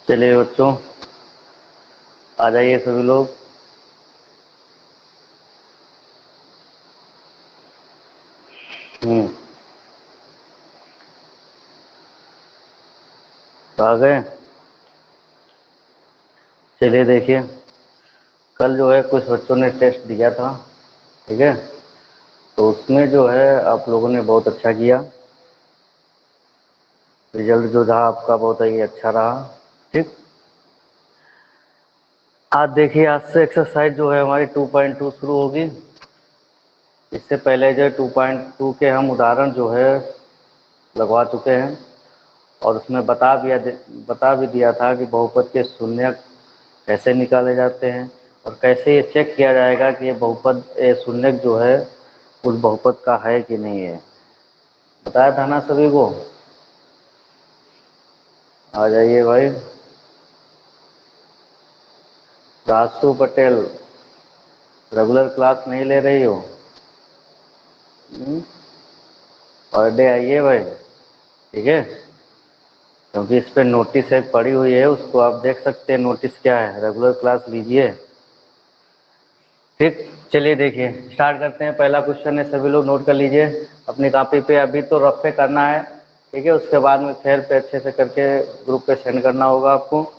चलिए बच्चों, आ जाइए सभी लोग। तो आ गए। चलिए देखिए, कल जो है कुछ बच्चों ने टेस्ट दिया था, ठीक है। तो उसमें जो है आप लोगों ने बहुत अच्छा किया, रिजल्ट जो था आपका बहुत ही अच्छा रहा, ठीक। आज देखिए, आज से एक्सरसाइज जो है हमारी 2.2 शुरू होगी। इससे पहले जो 2.2 के हम उदाहरण जो है लगवा चुके हैं, और उसमें बता भी दिया था कि बहुपद के शून्यक कैसे निकाले जाते हैं और कैसे ये चेक किया जाएगा कि ये बहुपद शून्यक जो है उस बहुपद का है कि नहीं है। बताया था ना सभी को। आ जाइए भाई। रासु पटेल, रेगुलर क्लास नहीं ले रही हो? पर डे आइए भाई, ठीक है। क्योंकि इस पे नोटिस एक पड़ी हुई है, उसको आप देख सकते हैं। नोटिस क्या है, रेगुलर क्लास लीजिए, ठीक। चलिए देखिए, स्टार्ट करते हैं। पहला क्वेश्चन है, सभी लोग नोट कर लीजिए अपनी कॉपी पे। अभी तो रफ पे करना है, ठीक है। उसके बाद में फिर पे अच्छे से करके ग्रुप पे सेंड करना होगा आपको,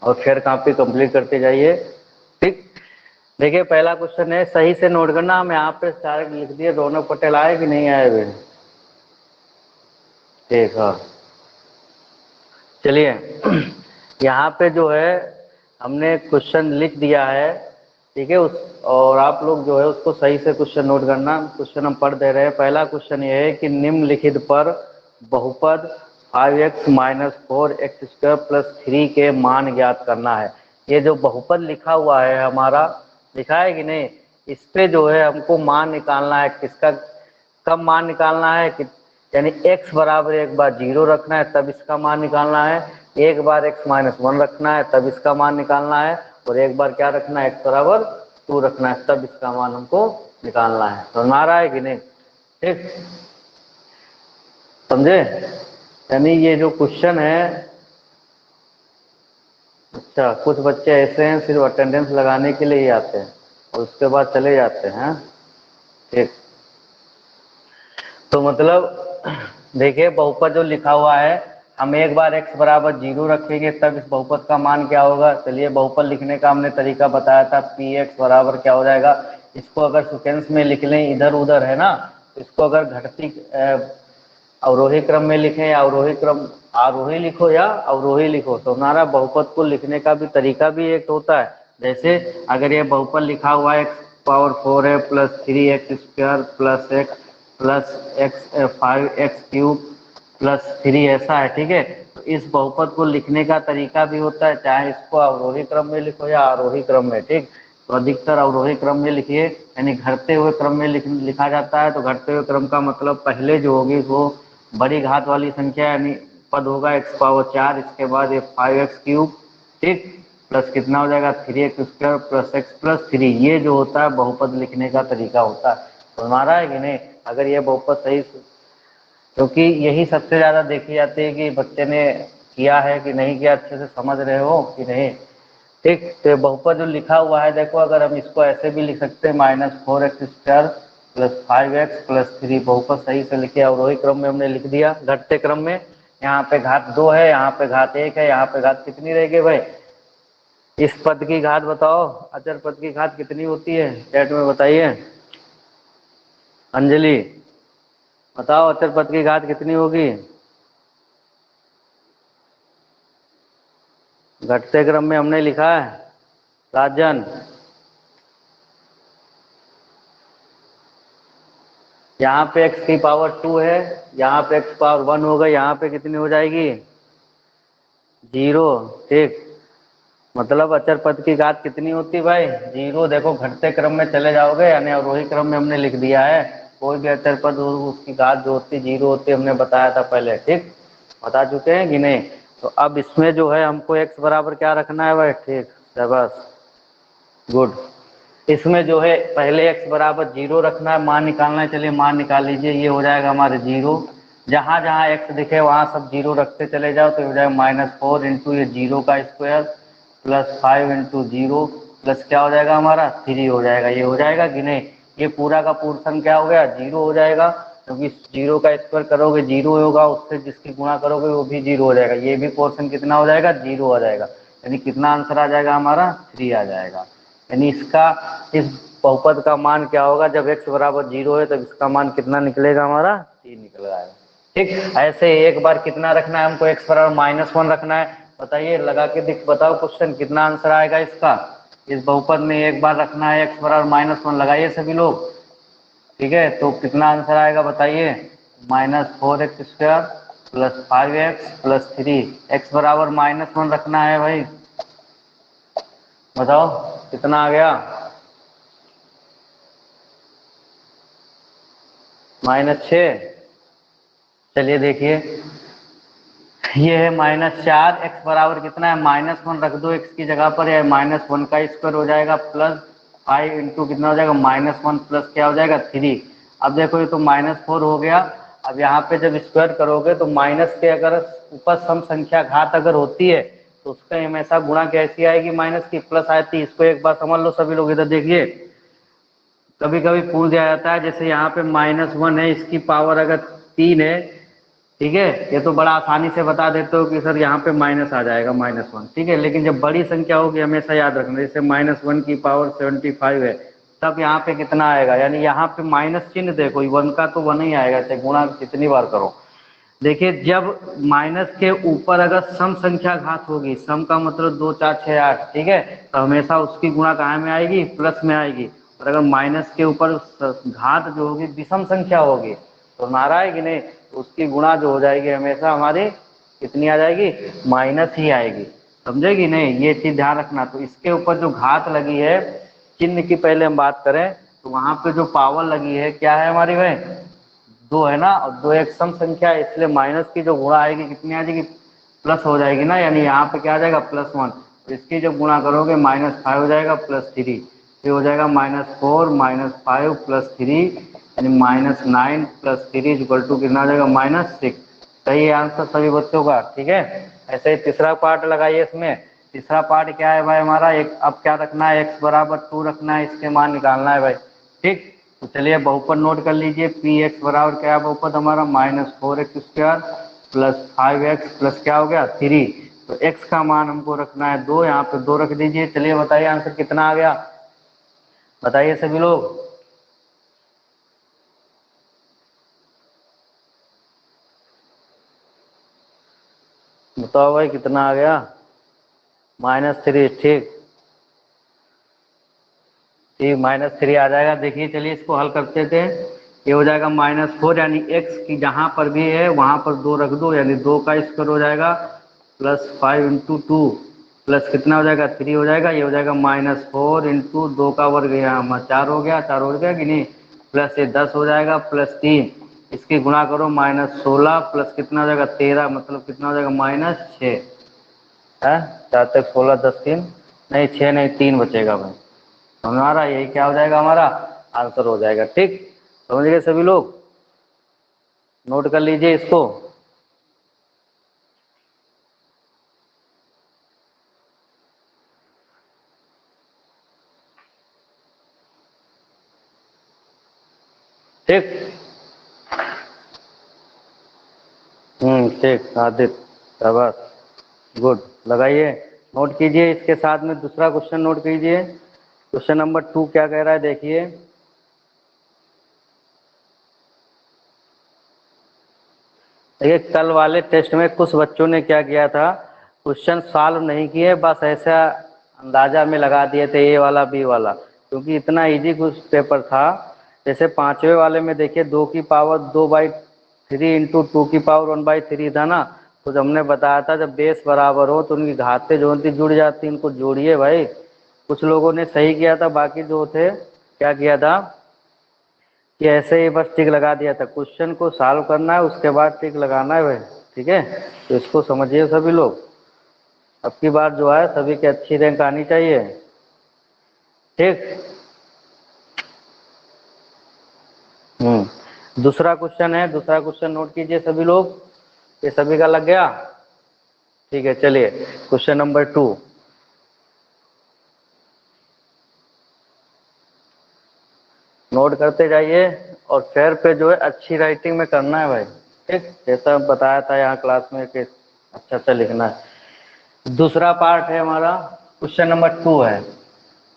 और फिर कॉपी कंप्लीट करते जाइए, ठीक। देखिए, पहला क्वेश्चन है, सही से नोट करना। हम यहाँ पे सारे लिख दिए। रौनक पटेल आए कि नहीं आए हुए? ठीक है। चलिए यहाँ पे जो है हमने क्वेश्चन लिख दिया है, ठीक है। और आप लोग जो है उसको सही से क्वेश्चन नोट करना। क्वेश्चन हम पढ़ दे रहे हैं। पहला क्वेश्चन ये है कि निम्नलिखित पर बहुपद 5x - 4x² + 3 के मान ज्ञात करना है। ये जो बहुपद लिखा हुआ है हमारा, लिखा है कि नहीं, इस पे जो है हमको मान निकालना है। किसका, कब मान निकालना है कि यानी x बराबर एक बार 0 रखना है तब इसका मान निकालना है, एक बार x - 1 रखना है तब इसका मान निकालना है, और एक बार क्या रखना है, x बराबर 2 रखना है तब इसका मान हमको निकालना है। समझ आ रहा है कि नहीं? ठीक, समझे? यानी ये जो क्वेश्चन है, अच्छा कुछ बच्चे ऐसे हैं सिर्फ अटेंडेंस लगाने के लिए ही आते हैं और उसके बाद चले जाते हैं, ठीक। तो मतलब देखिए, बहुपद जो लिखा हुआ है, हम एक बार x बराबर 0 रखेंगे तब इस बहुपद का मान क्या होगा। चलिए, बहुपद लिखने का हमने तरीका बताया था। px बराबर क्या हो जाएगा, इसको अगर सीक्वेंस में लिख लें, इधर उधर है ना, तो इसको अगर घटती अवरोही क्रम में लिखें या अवरोही क्रम, आरोही लिखो या अवरोही लिखो, तो हमारा बहुपद को लिखने का भी तरीका भी एक होता है। जैसे अगर ये बहुपद लिखा हुआ है x⁴ है +3x² +x +5x³ +3 ऐसा है, ठीक है। तो इस बहुपद को लिखने का तरीका भी होता है, चाहे इसको अवरोही क्रम में लिखो या आरोही क्रम में, ठीक। तो अधिकतर अवरोही क्रम में लिखिए, यानी घटते हुए क्रम में लिखा जाता है। तो घटते हुए क्रम का मतलब पहले जो होगी वो बड़ी घात वाली संख्या यानी पद होगा x⁴, इसके बाद ये 5x³, ठीक, प्लस कितना हो जाएगा 3x² +x + 3। ये जो होता है बहुपद लिखने का तरीका होता है। तो हमारा है कि नहीं, अगर ये बहुपद सही, क्योंकि यही सबसे ज़्यादा देखी जाती है कि बच्चे ने किया है कि नहीं किया, अच्छे से समझ रहे हो कि नहीं, ठीक। तो बहुपद जो लिखा हुआ है, देखो अगर हम इसको ऐसे भी लिख सकते हैं -4x² +5x + 3, बहुपद सही से लिखे। अवरोही क्रम में हमने लिख दिया, घटते क्रम में। यहाँ पे घात 2 है, यहाँ पे घात 1 है, यहाँ पे घात कितनी रहेगी भाई? इस पद की घात बताओ, अचर पद की घात कितनी होती है, चैट में बताइए। अंजलि बताओ, अचर पद की घात कितनी होगी? घटते क्रम में हमने लिखा है राजन। यहाँ पे x⁴ है, यहाँ पे x⁴ होगा, यहाँ पे कितनी हो जाएगी? 0, ठीक। मतलब अचर पद की घात कितनी होती भाई? 0। देखो घटते क्रम में चले जाओगे, यानी अवरोही क्रम में हमने लिख दिया है। कोई भी अचर पद उसकी घात जो होती 0 होती, हमने बताया था पहले, ठीक, बता चुके हैं कि नहीं। तो अब इसमें जो है हमको x बराबर क्या रखना है भाई? ठीक, शाबाश, गुड। इसमें जो है पहले x बराबर 0 रखना है, मान निकालना है। चलिए मान निकाल लीजिए, ये हो जाएगा हमारे 0, जहां जहां एक्स दिखे वहां सब जीरो रखते चले जाओ तो हो जाएगा -4 इंटू ये जीरो का square plus 5 into zero plus क्या हो जाएगा हमारा 3 हो जाएगा। ये हो जाएगा कि नहीं? ये पूरा का पोर्शन क्या हो गया? जीरो हो जाएगा, क्योंकि जीरो का स्क्वायर करोगे जीरो होगा, उससे जिसकी गुणा करोगे वो भी जीरो हो जाएगा। ये भी पोर्शन कितना हो जाएगा? जीरो हो जाएगा। यानी कितना आंसर आ जाएगा हमारा? 3 आ जाएगा। यानी इसका इस बहुपद का मान क्या होगा? जब x बराबर 0 है तब इसका मान कितना निकलेगा हमारा? 3 निकल आएगा। ठीक, ऐसे एक बार कितना रखना है हमको? x बराबर -1 रखना है। बताइए, लगा के बताओ क्वेश्चन, कितना आंसर आएगा इसका? इस बहुपद में एक बार रखना है x बराबर -1, लगाइए सभी लोग। ठीक है, तो कितना आंसर आएगा बताइए? -4x² plus 5x plus 3, x बराबर -1 रखना है भाई। बताओ कितना आ गया? -6। चलिए देखिए, ये है -4, x बराबर कितना है? -1 रख दो x की जगह पर, या -1 का स्क्वायर हो जाएगा प्लस 5 इंटू कितना हो जाएगा? -1 प्लस क्या हो जाएगा? 3। अब देखो ये तो -4 हो गया। अब यहाँ पे जब स्क्वायर करोगे तो माइनस के अगर ऊपर सम संख्या घात अगर होती है तो उसका हमेशा गुणा कैसी आएगी? माइनस की, प्लस आती है। इसको एक बार समझ लो सभी लोग, इधर देखिए। कभी कभी पूछ दिया जाता है, जैसे यहाँ पे -1 है, इसकी पावर अगर 3 है, ठीक है, ये तो बड़ा आसानी से बता देते हो कि सर यहाँ पे माइनस आ जाएगा -1, ठीक है। लेकिन जब बड़ी संख्या होगी हमेशा याद रखना, जैसे -1 की पावर 75 है, तब यहाँ पे कितना आएगा? यानी यहाँ पे माइनस चिन्ह देखो, 1 का तो 1 ही आएगा, चाहे गुणा कितनी बार करो। देखिए, जब माइनस के ऊपर अगर सम संख्या घात होगी, सम का मतलब 2 4 6 8, ठीक है, तो हमेशा उसकी गुणा कहाँ में आएगी? प्लस में आएगी। और अगर माइनस के ऊपर घात जो होगी विषम संख्या होगी तो नारा है कि नहीं, तो उसकी गुणा जो हो जाएगी हमेशा हमारी कितनी आ जाएगी? माइनस ही आएगी। समझेगी नहीं? ये चीज ध्यान रखना। तो इसके ऊपर जो घात लगी है, चिन्ह की पहले हम बात करें तो वहां पे जो पावर लगी है क्या है हमारी भाई? 2 है ना, और 2 एक सम संख्या है, इसलिए माइनस की जो गुणा आएगी कितनी आ जाएगी? प्लस हो जाएगी ना। यानी यहाँ पे क्या आ जाएगा? +1। तो इसकी जब गुणा करोगे -5 हो जाएगा प्लस 3, फिर हो जाएगा -4 -5 प्लस 3, यानी -9 प्लस 3 इक्वल टू कितना आ जाएगा? -6। सही है आंसर सभी बच्चों का, ठीक है। ऐसे ही तीसरा पार्ट लगाइए इसमें। तीसरा पार्ट क्या है भाई हमारा? एक अब क्या रखना है? x बराबर 2 रखना है, इसके मान निकालना है भाई। ठीक, तो चलिए बहुपद नोट कर लीजिए। पी एक्स बराबर क्या है बहुपद हमारा? -4x² प्लस 5x प्लस क्या हो गया? 3। तो x का मान हमको रखना है 2, यहाँ पे 2 रख दीजिए। चलिए बताइए आंसर कितना आ गया? बताइए सभी लोग। बताओ भाई कितना आ गया? -3। ठीक ठीक, -3 आ जाएगा। देखिए चलिए इसको हल करते थे। ये हो जाएगा -4, यानी x की जहां पर भी है वहां पर 2 रख दो, यानी 2 का स्क्वायर हो जाएगा प्लस 5 इंटू 2 प्लस कितना हो जाएगा? 3 हो जाएगा। ये हो जाएगा -4 इंटू 2 का वर्ग, यहाँ 4 हो गया, 4 हो गया कि नहीं, प्लस ये 10 हो जाएगा प्लस 3, इसकी गुणा करो -16 प्लस कितना हो जाएगा? 13, मतलब कितना हो जाएगा? -6 है। 4 तक 16, 10 3 नहीं, 6 नहीं, 3 बचेगा भाई हमारा। यही क्या हो जाएगा? हमारा आंसर हो जाएगा। ठीक, समझ गए सभी लोग? नोट कर लीजिए इसको। ठीक, ठीक आदित्य, शाबाश, गुड। लगाइए, नोट कीजिए। इसके साथ में दूसरा क्वेश्चन नोट कीजिए। क्वेश्चन नंबर 2 क्या कह रहा है देखिए। देखिए, कल वाले टेस्ट में कुछ बच्चों ने क्या किया था, क्वेश्चन सॉल्व नहीं किए, बस ऐसा अंदाजा में लगा दिए थे ए वाला बी वाला, क्योंकि इतना इजी कुछ पेपर था। जैसे पांचवे वाले में देखिए 2 की पावर 2/3 इंटू 2 की पावर 1/3 था ना। तो जब हमने बताया था जब बेस बराबर हो तो उनकी घातें जो होती जुड़ जाती, इनको जोड़िए भाई। कुछ लोगों ने सही किया था, बाकी जो थे क्या किया था कि ऐसे ही बस टिक लगा दिया था। क्वेश्चन को सॉल्व करना है उसके बाद टिक लगाना है भाई, ठीक है। तो इसको समझिए सभी लोग। अब की बार जो है सभी की अच्छी रैंक आनी चाहिए। ठीक, दूसरा क्वेश्चन है, दूसरा क्वेश्चन नोट कीजिए सभी लोग। ये सभी का लग गया? ठीक है, चलिए क्वेश्चन नंबर 2। नोट करते जाइए और फेयर पे जो है अच्छी राइटिंग में करना है भाई, ठीक, जैसा बताया था यहाँ क्लास में कि अच्छा अच्छा लिखना है। दूसरा पार्ट है हमारा, क्वेश्चन नंबर 2 है।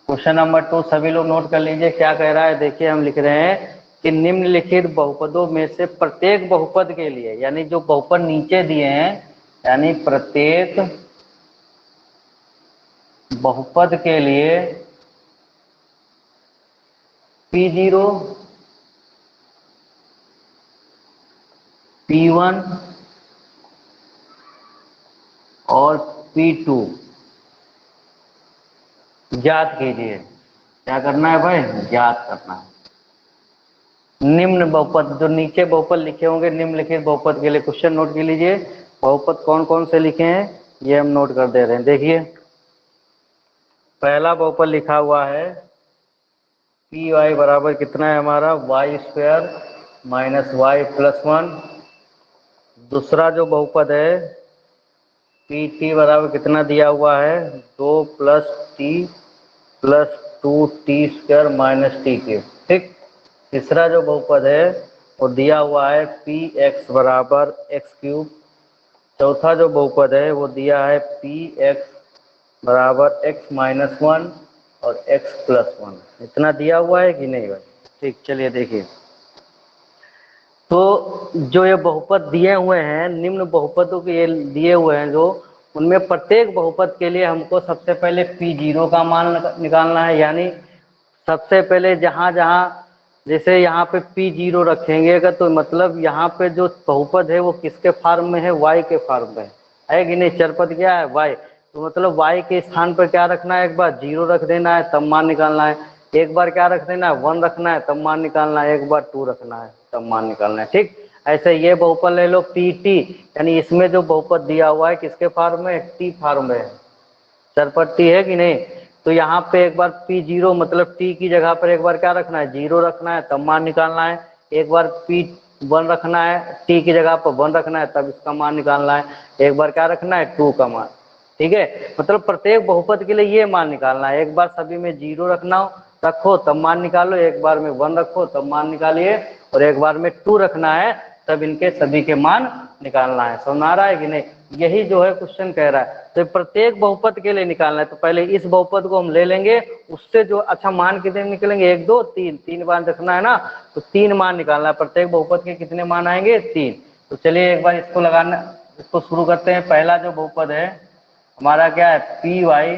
क्वेश्चन नंबर 2 सभी लोग नोट कर लीजिए क्या कह रहा है। देखिए हम लिख रहे हैं कि निम्नलिखित बहुपदों में से प्रत्येक बहुपद के लिए, यानी जो बहुपद नीचे दिए हैं, यानी प्रत्येक बहुपद के लिए P0, P1 और P2 ज्ञात कीजिए। क्या करना है भाई? ज्ञात करना है। निम्न बहुपद, जो नीचे बहुपद लिखे होंगे निम्नलिखित बहुपद के लिए, क्वेश्चन नोट कर लीजिए। बहुपद कौन कौन से लिखे हैं ये हम नोट कर दे रहे हैं। देखिए पहला बहुपद लिखा हुआ है पी वाई बराबर कितना है हमारा, y square minus y plus 1। दूसरा जो बहुपद है पी टी बराबर कितना दिया हुआ है, 2 plus T plus 2t square minus T cube, ठीक। तीसरा जो बहुपद है वो दिया हुआ है पी एक्स बराबर एक्स क्यूब। चौथा जो बहुपद है वो दिया है पी एक्स बराबर एक्स माइनस 1 और एक्स प्लस 1। इतना दिया हुआ है कि नहीं भाई? ठीक, चलिए देखिए। तो जो ये बहुपद दिए हुए हैं, निम्न बहुपदों के ये दिए हुए हैं जो, उनमें प्रत्येक बहुपद के लिए हमको सबसे पहले P0 का मान निकालना है। यानी सबसे पहले जहाँ जहाँ, जैसे यहाँ पे P0 रखेंगे अगर, तो मतलब यहाँ पे जो बहुपद है वो किसके फॉर्म में है, y के फॉर्म में है कि नहीं? चरपद क्या है? y। तो मतलब y के स्थान पर क्या रखना है, एक बार 0 रख देना है तब मान निकालना है। एक बार क्या रख देना है, 1 रखना है तब मान निकालना है। एक बार 2 रखना है तब मान निकालना है, ठीक। ऐसे ये बहुपद ले लो PT, यानी इसमें जो बहुपद दिया हुआ है किसके फॉर्म में, t फॉर्म में है, चरपट्टी है कि नहीं? तो यहाँ पे एक बार P0 मतलब t की जगह पर एक बार क्या रखना है, 0 रखना है तब मान निकालना है। एक बार P1 रखना है, t की जगह पर 1 रखना है तब इसका मान निकालना है। एक बार क्या रखना है, 2 का मान, ठीक है। मतलब प्रत्येक बहुपद के लिए ये मान निकालना है। एक बार सभी में 0 रखना हो रखो तब मान निकालो, एक बार में 1 रखो तब मान निकालिए, और एक बार में 2 रखना है तब इनके सभी के मान निकालना है। समझ आ रहा है कि नहीं? यही जो है क्वेश्चन कह रहा है। तो प्रत्येक बहुपद के लिए निकालना है। तो पहले इस बहुपद को हम ले लेंगे, उससे जो अच्छा मान कितने निकलेंगे, 1 2 3, 3 मान रखना है ना, तो 3 मान निकालना है। प्रत्येक बहुपद के कितने मान आएंगे, 3। तो चलिए एक बार इसको लगाना, इसको शुरू करते हैं। पहला जो बहुपद है हमारा क्या है, पी वाई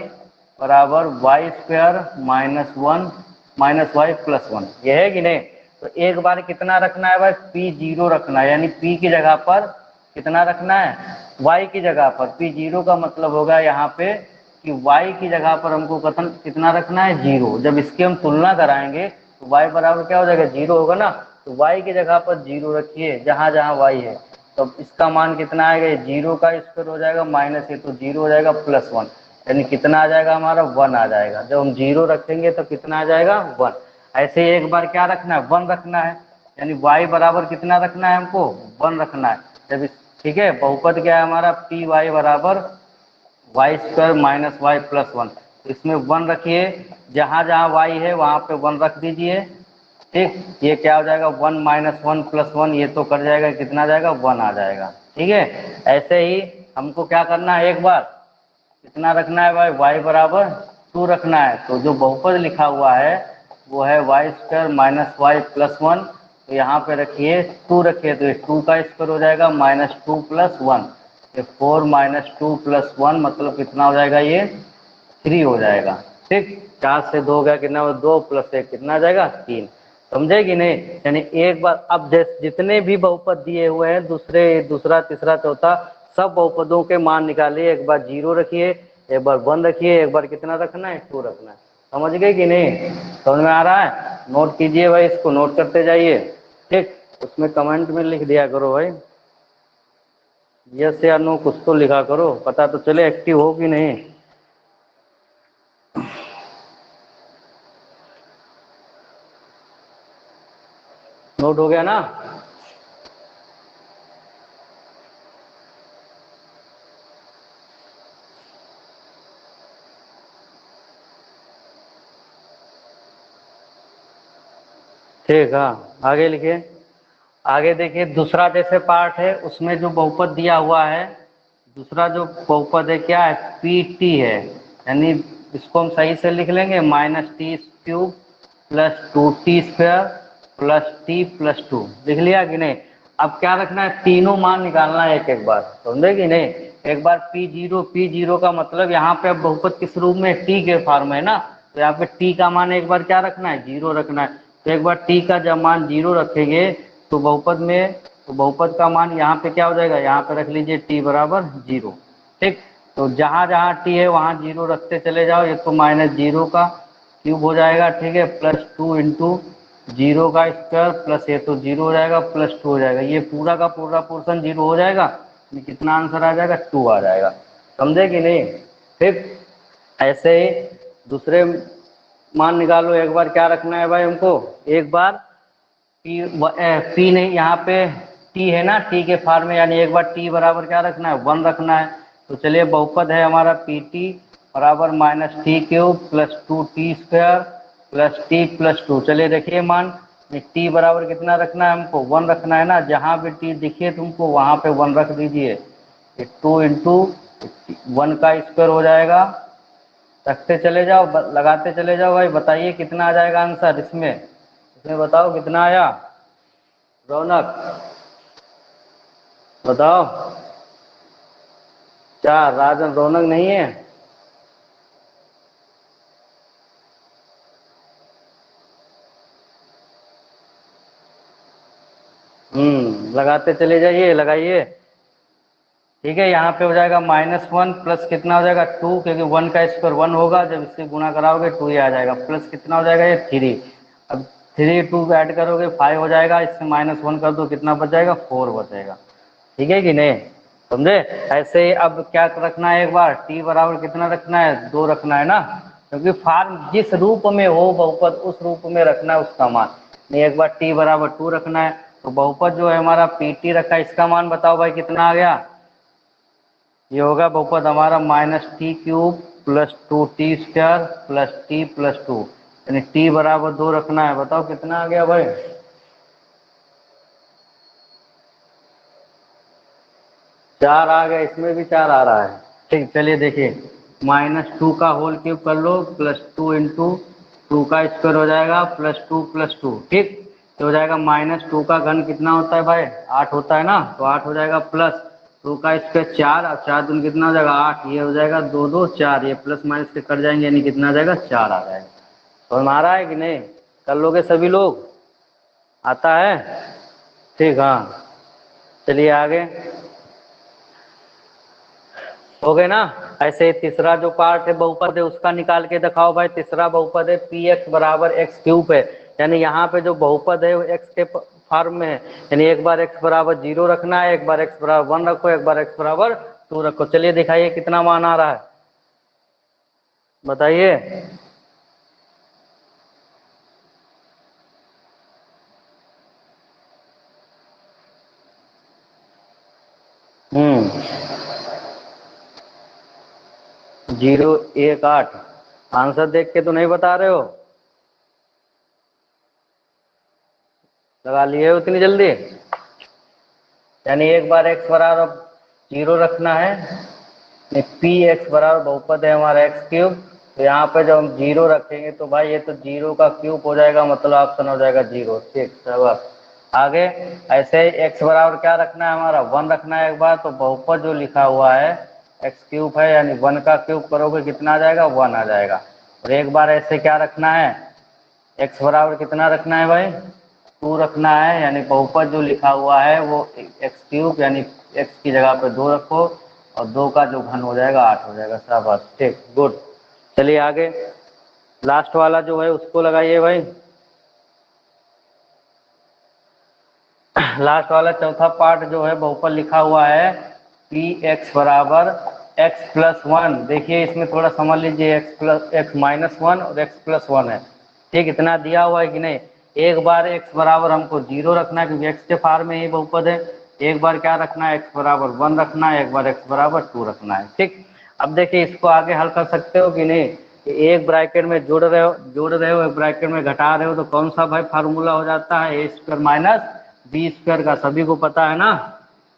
बराबर y square minus 1 minus y plus 1, ये है कि नहीं? तो एक बार कितना रखना है भाई, P0 रखना है। यानी P की जगह पर कितना रखना है, y की जगह पर। P0 का मतलब होगा यहाँ पे कि y की जगह पर हमको कितना रखना है, 0। जब इसकी हम तुलना कराएंगे तो y बराबर क्या हो जाएगा, 0 होगा ना। तो y की जगह पर 0 रखिए जहाँ जहाँ y है। तो इसका मान कितना आएगा, 0 का स्क्वायर हो जाएगा माइनस ये, तो 0 हो जाएगा प्लस 1, यानी कितना आ जाएगा हमारा, 1 आ जाएगा। जब हम 0 रखेंगे तो कितना आ जाएगा, 1। ऐसे ही एक बार क्या रखना है, 1 रखना है। यानी y बराबर कितना रखना है हमको, 1 रखना है। जब ठीक है, बहुपद क्या है हमारा, पी वाई बराबर y square minus y plus 1। तो इसमें 1 रखिए, जहाँ जहाँ y है वहाँ पे 1 रख दीजिए, ठीक। ये क्या हो जाएगा, 1 माइनस 1 प्लस 1, ये तो कर जाएगा, कितना आ जाएगा, 1 आ जाएगा, ठीक है। ऐसे ही हमको क्या करना है, एक बार कितना रखना है भाई, y बराबर 2 रखना है। तो जो बहुपद लिखा हुआ है वो है y square minus y plus 1। तो यहाँ पे रखिए 2 रखिए, तो ये 2 का स्क्वायर हो जाएगा माइनस 2 प्लस 1, ये 4 माइनस 2 प्लस 1 मतलब कितना हो जाएगा, ये 3 हो जाएगा, ठीक। 4 से 2 गया कितना, 2 प्लस 1 कितना आ जाएगा, 3। समझे कि नहीं? यानी एक बार अब जितने भी बहुपद दिए हुए हैं, दूसरा तीसरा चौथा, सब बहुपदों के मान निकालिए। एक बार 0 रखिए, एक बार 1 रखिए, एक बार कितना रखना है, 2 रखना है। समझ गए कि नहीं? समझ में आ रहा है? नोट कीजिए भाई, इसको नोट करते जाइए, ठीक। उसमें कमेंट में लिख दिया करो भाई, यस या नो कुछ तो लिखा करो, पता तो चले एक्टिव हो कि नहीं। नोट हो गया ना? ठीक, हाँ आगे लिखिए। आगे देखिए दूसरा जैसे पार्ट है उसमें जो बहुपद दिया हुआ है, दूसरा जो बहुपद है क्या है, पी टी है, यानी इसको हम सही से लिख लेंगे minus T cube plus two T square plus T plus two. लिख लिया कि नहीं? अब क्या रखना है, तीनों मान निकालना है एक एक बार, समझे कि नहीं? एक बार पी जीरो का मतलब यहाँ पे अब बहुपद किस रूप में, टी के फॉर्म में है ना, तो यहाँ पे टी का मान एक बार क्या रखना है, जीरो रखना है। तो एक बार टी का जब मान जीरो रखेंगे तो बहुपद में, तो बहुपद का मान यहाँ पे क्या हो जाएगा, यहाँ पे रख लीजिए टी बराबर जीरो। ठीक, तो जहाँ जहाँ टी है वहाँ जीरो रखते चले जाओ, ये तो माइनस जीरो का क्यूब हो जाएगा, ठीक है, प्लस टू इंटू जीरो का स्क्वायर प्लस ये तो जीरो हो जाएगा प्लस टू हो जाएगा, ये पूरा का पूरा पोर्शन जीरो हो जाएगा, कितना आंसर आ जाएगा, टू आ जाएगा। समझे कि नहीं? फिर ऐसे ही दूसरे मान निकालो, एक बार क्या रखना है भाई हमको, एक बार पी नहीं, यहाँ पे टी है ना, टी के फॉर्म में, यानी एक बार टी बराबर क्या रखना है, वन रखना है। तो चलिए बहुपद है हमारा पी टी बराबर minus T cube plus two T square plus T plus two. चलिए देखिए मान, टी बराबर कितना रखना है हमको, वन रखना है ना, जहाँ भी टी दिखे तुमको वहाँ पे वन रख दीजिए। टू इंटू वन का स्क्वायर हो जाएगा, रखते चले जाओ, लगाते चले जाओ भाई, बताइए कितना आ जाएगा आंसर इसमें, इसमें बताओ कितना आया, रौनक बताओ। चार, राजन रौनक नहीं है? लगाते चले जाइए, लगाइए। ठीक है, यहाँ पे हो जाएगा माइनस वन प्लस कितना हो जाएगा, टू, क्योंकि वन का स्क्वायर वन होगा, जब इससे गुणा कराओगे टू ही आ जाएगा, प्लस कितना हो जाएगा ये थ्री। अब थ्री टू ऐड करोगे फाइव हो जाएगा, इससे माइनस वन कर दो कितना बच जाएगा, फोर बच जाएगा। ठीक है कि नहीं? समझे? ऐसे ही अब क्या रखना है, एक बार टी बराबर कितना रखना है, दो रखना है ना, क्योंकि फॉर्म जिस रूप में हो बहुपद उस रूप में रखना है उसका मान। नहीं, एक बार टी बराबर टू रखना है, तो बहुपद जो है हमारा पी टी रखा है, इसका मान बताओ भाई कितना आ गया, ये होगा बहुपद हमारा minus T cube plus two T square plus T plus two, यानी टी बराबर दो रखना है, बताओ कितना आ गया भाई, चार आ गया, इसमें भी चार आ रहा है। ठीक, चलिए देखिए, माइनस टू का होल क्यूब कर लो प्लस टू इंटू टू का स्क्वायर हो जाएगा प्लस टू, ठीक, तो हो जाएगा माइनस टू का घन कितना होता है भाई, आठ होता है ना, तो आठ हो जाएगा प्लस टू का स्क्वायर चार, और चार दून कितना हो जाएगा आठ, ये हो जाएगा दो दो चार, ये प्लस माइनस के कट जाएंगे, यानी कितना आ जाएगा, चार आ जाएगा। तो हमारा है कि नहीं, कर लोगे सभी लोग, आता है? ठीक, हाँ चलिए आगे, हो गए ना। ऐसे तीसरा जो पार्ट है बहुपद है उसका निकाल के दिखाओ भाई। तीसरा बहुपद है पी एक्स बराबर एक्स क्यूब है, यानी यहाँ पे जो बहुपद है वो एक्स के फॉर्म में है, यानी एक बार एक्स बराबर जीरो रखना है, एक बार एक्स बराबर वन रखो, एक बार एक्स बराबर टू रखो। चलिए दिखाइए कितना मान आ रहा है, बताइए। जीरो एक आठ, आंसर देख के तो नहीं बता रहे हो, लगा लिए उतनी जल्दी, यानी एक बार एक्स बराबर जीरो रखना है, पी एक्स बराबर बहुपद है हमारा एक्स क्यूब, तो यहाँ पे जब हम जीरो रखेंगे तो भाई ये तो जीरो का क्यूब हो जाएगा, मतलब ऑप्शन हो जाएगा जीरो। ठीक, सब आगे ऐसे ही एक्स बराबर क्या रखना है हमारा, वन रखना है एक बार, तो बहुपद जो लिखा हुआ है एक्स क्यूब है, यानी वन का क्यूब करोगे कितना आ जाएगा, वन आ जाएगा। और एक बार ऐसे क्या रखना है, एक्स बराबर कितना रखना है भाई, टू रखना है, यानी बहुपद जो लिखा हुआ है वो एक्स क्यूब, यानी एक्स की जगह पे दो रखो, और दो का जो घन हो जाएगा आठ हो जाएगा। शाबाश, ठीक, गुड। चलिए आगे, लास्ट वाला जो है उसको लगाइए भाई। लास्ट वाला चौथा पार्ट जो है बहुपद लिखा हुआ है पी एक्स बराबर एक्स प्लस वन। देखिए इसमें थोड़ा समझ लीजिए, x plus x minus one और एक्स प्लस वन है, ठीक, इतना दिया हुआ है कि नहीं। एक बार एक्स बराबर हमको जीरो रखना है, क्योंकि एक्स के फॉर्म में ही बहुपद है। एक बार क्या रखना है, एक्स बराबर वन रखना है, एक बार एक्स बराबर टू रखना है। ठीक, अब देखिए इसको आगे हल कर सकते हो कि नहीं। एक ब्रैकेट में जोड़ रहे हो एक ब्रैकेट में घटा रहे हो, तो कौन सा भाई फार्मूला हो जाता है, ए स्क्वायर माइनस बी स्क्वायर का, सभी को पता है ना।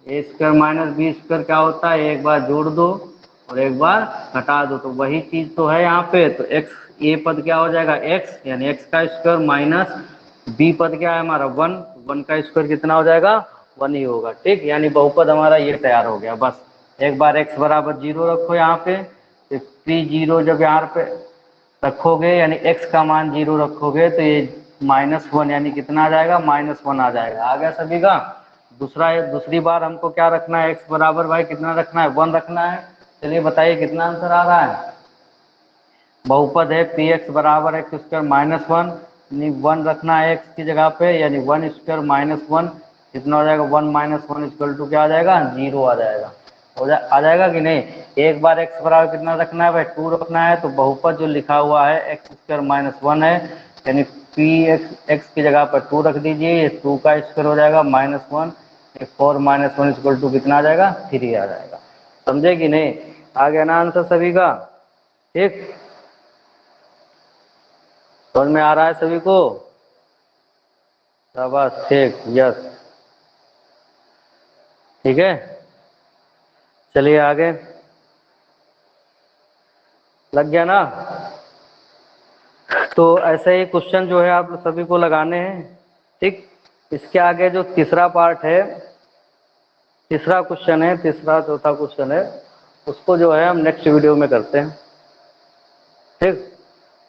ए स्क्वायर माइनस बी स्क्वायर क्या होता है, एक बार जोड़ दो और एक बार घटा दो, तो वही चीज तो है यहाँ पे। तो एक्स, ए पद क्या हो जाएगा एक्स, यानी एक्स का स्क्वायर माइनस बी पद क्या है हमारा 1, 1 का स्क्वायर कितना हो जाएगा 1 ही होगा, ठीक। यानी बहुपद हमारा ये तैयार हो गया। बस एक बार x बराबर 0 रखो यहाँ पे, फिर जीरो जब यहाँ पे रखोगे यानी x का मान 0 रखोगे तो ये -1 यानी कितना आ जाएगा -1 आ जाएगा। आ गया सभी का। दूसरी बार हमको क्या रखना है, x बराबर भाई कितना रखना है 1 रखना है। चलिए बताइए कितना आंसर आ रहा है। बहुपद है पी एक्स बराबर एक्स स्क्वायर -1, यानी 1 रखना है x की जगह पे, यानी 1 स्क्वायर -1 कितना हो जाएगा 1 - 1 इक्वल टू क्या आ जाएगा 0 आ जाएगा। आ जाएगा कि नहीं। एक बार x बराबर कितना रखना है भाई 2 रखना है, तो बहुपद जो लिखा हुआ है एक्स स्क्वायर -1 है, यानी पी एक्स की जगह पर 2 रख दीजिए, ये 2 का स्क्वायर हो जाएगा -1, 4 - 1 इक्वल टू कितना आ जाएगा 3 आ जाएगा। समझे कि नहीं। आ गया ना आंसर सभी का, ठीक। समझ में आ रहा है सभी को, शाबाश, ठीक, यस, ठीक है। चलिए आगे, लग गया ना। तो ऐसे ही क्वेश्चन जो है आप सभी को लगाने हैं, ठीक। इसके आगे जो तीसरा पार्ट है, तीसरा क्वेश्चन है, तीसरा चौथा क्वेश्चन है, उसको जो है हम नेक्स्ट वीडियो में करते हैं, ठीक।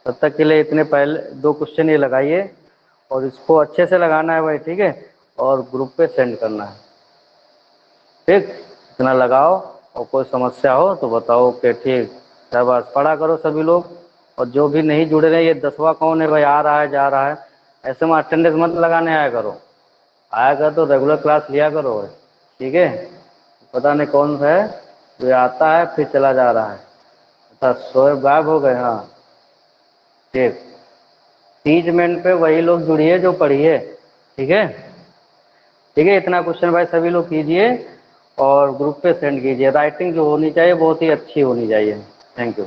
तब तक के लिए इतने पहले 2 क्वेश्चन ये लगाइए और इसको अच्छे से लगाना है भाई, ठीक है, और ग्रुप पे सेंड करना है, ठीक। इतना लगाओ और कोई समस्या हो तो बताओ कि ठीक। शाबाश, पढ़ा करो सभी लोग। और जो भी नहीं जुड़े रहे, ये 10वां कौन है भाई, आ रहा है जा रहा है, ऐसे में अटेंडेंस मत लगाने आया करो, आया कर तो रेगुलर क्लास लिया करो, ठीक है। पता नहीं कौन सा है जो आता है फिर चला जा रहा है, अच्छा शोएब गायब हो गए, हाँ, ठीक। टीचमेंट पे वही लोग जुड़िए जो पढ़िए, ठीक है, ठीक है। इतना क्वेश्चन भाई सभी लोग कीजिए और ग्रुप पे सेंड कीजिए। राइटिंग जो होनी चाहिए बहुत ही अच्छी होनी चाहिए। Thank you.